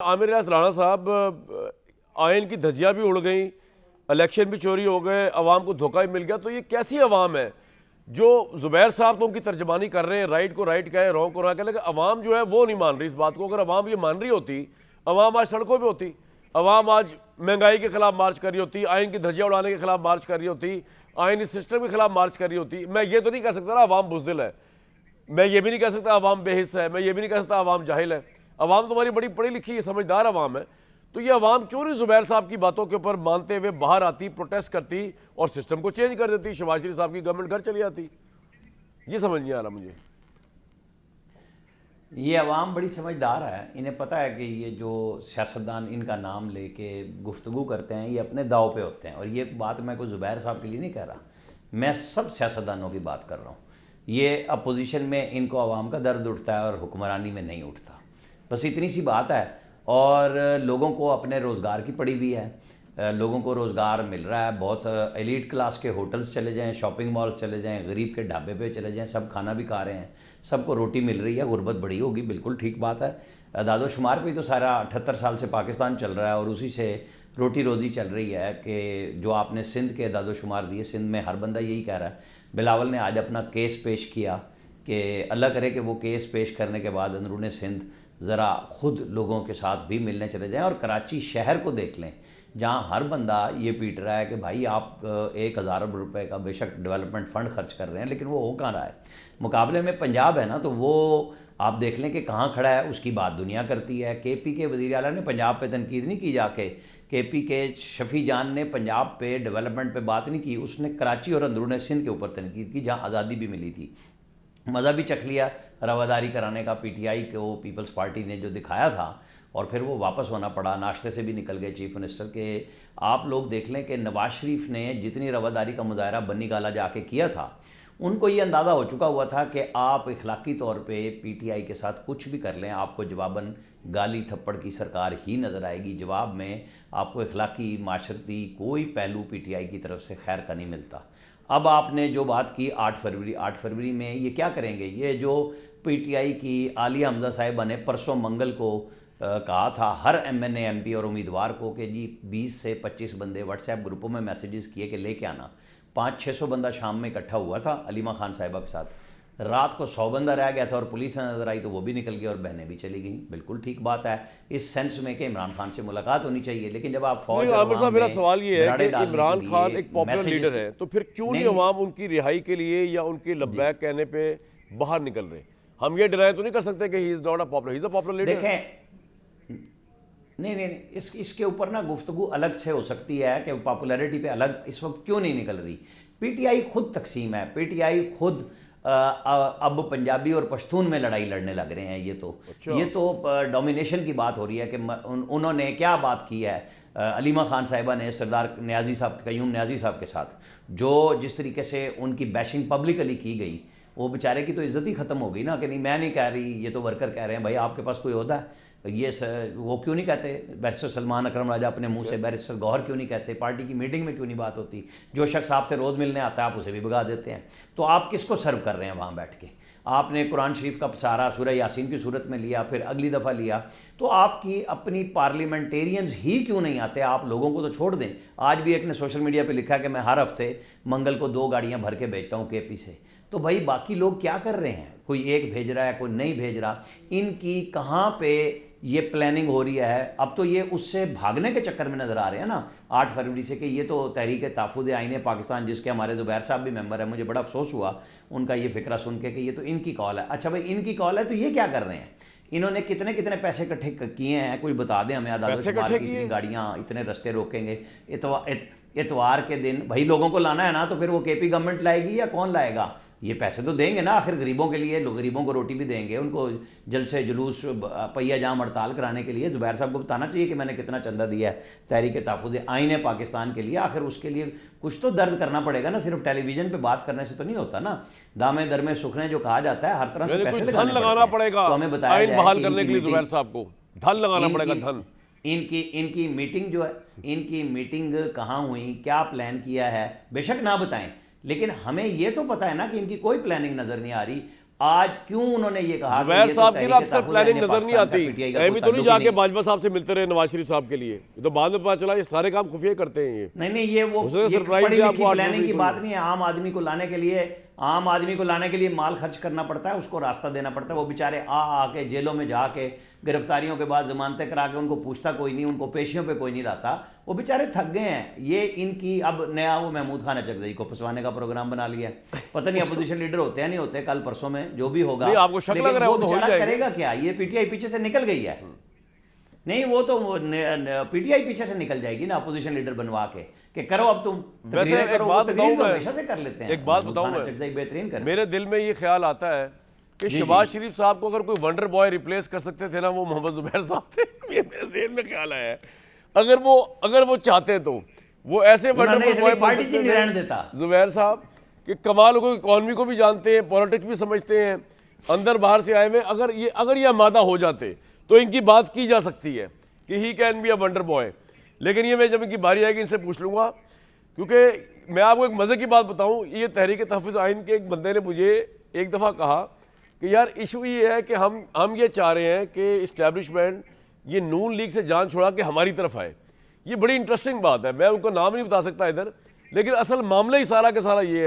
आमिर रियाज राणा साहब, आयन की धज्जियां भी उड़ गई, इलेक्शन भी चोरी हो गए, अवाम को धोखा भी मिल गया। तो ये कैसी अवाम है जो जुबैर साहब तो उनकी तर्जमानी कर रहे हैं, राइट को राइट कहे, रॉन्ग को रॉन्ग कहे, लेकिन अवाम जो है वो नहीं मान रही इस बात को। अगर अवाम ये मान रही होती, अवाम आज सड़कों पर होती, अवाम आज महंगाई के खिलाफ मार्च कर रही होती, आयन की धज्जियां उड़ाने के खिलाफ मार्च कर रही होती, आयनी सिस्टम के खिलाफ मार्च कर रही होती। मैं ये तो नहीं कह सकता ना अवाम बुजदिल है, मैं ये भी नहीं कह सकता अवाम बेहिस है, मैं ये भी नहीं कह सकता अवाम जाहिल है। अवाम तुम्हारी बड़ी पढ़ी लिखी है, समझदार अवाम है। तो ये अवाम क्यों नहीं जुबैर साहब की बातों के ऊपर मानते हुए बाहर आती, प्रोटेस्ट करती और सिस्टम को चेंज कर देती, शहबाज शरीफ साहब की गवर्नमेंट घर चली जाती? ये समझ नहीं आ रहा मुझे। ये अवाम बड़ी समझदार है, इन्हें पता है कि ये जो सियासतदान इनका नाम लेके गुफ्तगू करते हैं ये अपने दाव पे होते हैं। और ये बात मैं कोई ज़ुबैर साहब के लिए नहीं कह रहा, मैं सब सियासतदानों की बात कर रहा हूँ। ये अपोजिशन में इनको अवाम का दर्द उठता है और हुक्मरानी में नहीं उठता, बस इतनी सी बात है। और लोगों को अपने रोज़गार की पड़ी हुई है, लोगों को रोज़गार मिल रहा है। बहुत एलीट क्लास के होटल्स चले जाएं, शॉपिंग मॉल्स चले जाएं, गरीब के ढाबे पे चले जाएं, सब खाना भी खा रहे हैं, सबको रोटी मिल रही है। गुर्बत बड़ी होगी, बिल्कुल ठीक बात है। दादोशुमार पे तो सारा 78 साल से पाकिस्तान चल रहा है और उसी से रोटी रोज़ी चल रही है। कि जो आपने सिंध के दादोशुमार दिए, सिंध में हर बंदा यही कह रहा है। बिलावल ने आज अपना केस पेश किया कि अल्लाह करे कि वो केस पेश करने के बाद अंदरूनी सिंध ज़रा ख़ुद लोगों के साथ भी मिलने चले जाएं और कराची शहर को देख लें, जहाँ हर बंदा ये पीट रहा है कि भाई आप 1000 अरब रुपए का बेशक डेवलपमेंट फ़ंड खर्च कर रहे हैं, लेकिन वो हो कहाँ रहा है। मुकाबले में पंजाब है ना, तो वो आप देख लें कि कहाँ खड़ा है, उसकी बात दुनिया करती है। KP के वज़ीर आला ने पंजाब पे तनकीद नहीं की जाके, KP के शफी जान ने पंजाब पे डेवलपमेंट पे बात नहीं की, उसने कराची और अंदरूनी सिंध के ऊपर तनकीद की, जहाँ आज़ादी भी मिली थी। मज़ा भी चख लिया रवादारी कराने का PTI को, पीपल्स पार्टी ने जो दिखाया था, और फिर वो वापस होना पड़ा, नाश्ते से भी निकल गए चीफ मिनिस्टर के। आप लोग देख लें कि नवाज शरीफ ने जितनी रवादारी का मुजाहरा बन्नी गाला जाके किया था, उनको ये अंदाज़ा हो चुका हुआ था कि आप इखलाकी तौर पे PTI के साथ कुछ भी कर लें, आपको जवाबन गाली थप्पड़ की सरकार ही नज़र आएगी। जवाब में आपको इखलाकी माशरती कोई पहलू PTI की तरफ से खैर का नहीं मिलता। अब आपने जो बात की 8 फरवरी में ये क्या करेंगे? ये जो PTI की आलिया हमजा साहिबा ने परसों मंगल को कहा था हर MNA MP और उम्मीदवार को कि जी 20 से 25 बंदे व्हाट्सएप ग्रुपों में मैसेजेस किए कि लेके आना। 500-600 बंदा शाम में इकट्ठा हुआ था अलीमा खान साहिबा के साथ। रात को 100 बंदा रह गया था और पुलिस नजर आई तो वो भी निकल गई और बहनें भी चली गई। बिल्कुल ठीक बात है इस सेंस में कि इमरान खान से मुलाकात होनी चाहिए, लेकिन जब आप फौज मेरा सवाल ये है कि इमरान खान एक पॉपुलर लीडर है, तो फिर क्यों नहीं अवाम उनकी रिहाई के लिए या उनके लब्बैक कहने पे बाहर निकल रहे? हम ये डिनाई तो नहीं कर सकते कि he is not a popular, he is a popular leader. देखें, नहीं, इसके ऊपर ना गुफ्तगू अलग से हो सकती है कि पॉपुलैरिटी पे अलग इस वक्त क्यों नहीं निकल रही। PTI खुद तकसीम है, PTI खुद अब पंजाबी और पश्तून में लड़ाई लड़ने लग रहे हैं। ये तो डोमिनेशन की बात हो रही है कि उन्होंने क्या बात की है अलीमा खान साहिबा ने सरदार न्याजी साहब, कयूम न्याजी साहब के साथ, जो जिस तरीके से उनकी बैशिंग पब्लिकली की गई, वो बेचारे की तो इज्जत ही ख़त्म हो गई ना। कि नहीं मैं नहीं कह रही, ये तो वर्कर कह रहे हैं। भाई आपके पास कोई ओहदा है? ये वो क्यों नहीं कहते? बैरिस्टर सलमान अकरम राजा अपने मुंह से बैरिस्टर गौहर क्यों नहीं कहते? पार्टी की मीटिंग में क्यों नहीं बात होती? जो शख्स आपसे रोज़ मिलने आता है आप उसे भी भगा देते हैं। तो आप किसको सर्व कर रहे हैं वहाँ बैठ के? आपने कुरान शरीफ का सारा सूरह यासीन की सूरत में लिया, फिर अगली दफ़ा लिया, तो आपकी अपनी पार्लियामेंटेरियंस ही क्यों नहीं आते? आप लोगों को तो छोड़ दें। आज भी एक ने सोशल मीडिया पे लिखा कि मैं हर हफ्ते मंगल को 2 गाड़ियां भर के भेजता हूं KP से। तो भाई बाकी लोग क्या कर रहे हैं? कोई एक भेज रहा है, कोई नहीं भेज रहा। इनकी कहाँ पे ये प्लानिंग हो रही है? अब तो ये उससे भागने के चक्कर में नज़र आ रहे हैं ना 8 फरवरी से, कि ये तो तहरीक तहफ़्फ़ुज़ आईन पाकिस्तान, जिसके हमारे ज़ुबैर साहब भी मेंबर है, मुझे बड़ा अफसोस हुआ उनका ये फ़िक्रा सुन के कि ये तो इनकी कॉल है। अच्छा भाई इनकी कॉल है तो ये क्या कर रहे हैं? इन्होंने कितने कितने पैसे इकट्ठे किए हैं? कोई बता दें हमें। इतनी गाड़ियाँ, इतने रस्ते रोकेंगे, इतवार के दिन भाई लोगों को लाना है ना, तो फिर वो KP गवर्नमेंट लाएगी या कौन लाएगा? ये पैसे तो देंगे ना आखिर गरीबों के लिए, गरीबों को रोटी भी देंगे, उनको जलसे जुलूस पहिया जाम हड़ताल कराने के लिए। ज़ुबैर साहब को बताना चाहिए कि मैंने कितना चंदा दिया है तहरीक तहफ़्फ़ुज़ आईन पाकिस्तान के लिए। आखिर उसके लिए कुछ तो दर्द करना पड़ेगा ना, सिर्फ टेलीविजन पे बात करने से तो नहीं होता ना। दामे दरमे सुखने जो कहा जाता है, हर तरह से पैसे लगाना पड़ेगा, तो हमें बताया बहाल करने के लिए ज़ुबैर साहब को धन लगाना पड़ेगा। धन इनकी मीटिंग जो है, इनकी मीटिंग कहाँ हुई, क्या प्लान किया है, बेशक ना बताएं, लेकिन हमें ये तो पता है ना कि इनकी कोई प्लानिंग नज़र नहीं आ रही। आज क्यों उन्होंने ये कहा कि जुबैर ये तो साहब की ना तहरीक अक्सर तहफ़्फ़ुज़ प्लानिंग है, नजर नहीं पाकिस्तान आती। का PTI का एमी कोई तो नहीं ताल्लुक ही जाके नहीं। बाजवा साहब से मिलते रहे नवाज शरीफ साहब के लिए, ये तो बाद में पता चला ये सारे काम खुफिया करते हैं ये। नहीं ये वो उसने ये सरप्राइज पढ़ी दिया लिखी आपको 8 प्लानिंग की फरवरी को। बात नहीं है। आम आदमी को लाने के लिए माल खर्च करना पड़ता है, उसको रास्ता देना पड़ता है। वो बेचारे आके जेलों में जाके गिरफ्तारियों के बाद जमानतें करा के उनको पूछता कोई नहीं, उनको पेशियों पे कोई नहीं लाता, वो बेचारे थक गए हैं। ये इनकी अब नया वो महमूद खान अचकज़ई को फंसवाने का प्रोग्राम बना लिया है। पता नहीं अपोजिशन लीडर होते हैं नहीं होते, कल परसों में जो भी होगा। नहीं, आपको शक लग लेकिन रहा है वो वो तो हो ही बेचारा जाएगा। करेगा क्या? ये पीटीआई पीछे से निकल गई है। नहीं वो तो पीटीआई पीछे से निकल जाएगी ना अपोजिशन लीडर बनवा के कि करो अब तुम वैसे तकरीरें एक करो। बात वो तकरीर तो बताऊं मैं, हमेशा से कर लेते हैं। एक बात महमूद बताऊं खान मैं, अचकज़ई बेहतरीन कर मेरे दिल में ये ख्याल आता है कि शहबाज शरीफ साहब को अगर कोई वंडर बॉय रिप्लेस कर सकते थे ना, वो मोहम्मद जुबैर साहब थे। ये मेरे ज़हन में ख्याल आया है। अगर वो चाहते तो वो ऐसे उन्होंने वंडरफुल इसलिए बॉय बन पार्टी सकते नहीं रहने थे देता। जुबैर साहब कि कमाल को, इकॉनमी को भी जानते हैं, पॉलिटिक्स भी समझते हैं, अंदर बाहर से आए हुए। अगर ये आमादा हो जाते तो इनकी बात की जा सकती है कि he can be a wonder boy. लेकिन ये मैं जब इनकी बारी आएगी इनसे पूछ लूँगा, क्योंकि मैं आपको एक मज़े की बात बताऊँ, ये तहरीक तहफ़्फ़ुज़ आइन के एक बंदे ने मुझे एक दफ़ा कहा कि यार इशू ये है कि हम ये चाह रहे हैं कि इस्टेब्लिशमेंट ये नून लीग से जान छोड़ा के हमारी तरफ आए। ये बड़ी इंटरेस्टिंग बात है, मैं उनको नाम नहीं बता सकता इधर, लेकिन असल मामला ही सारा का सारा ये है।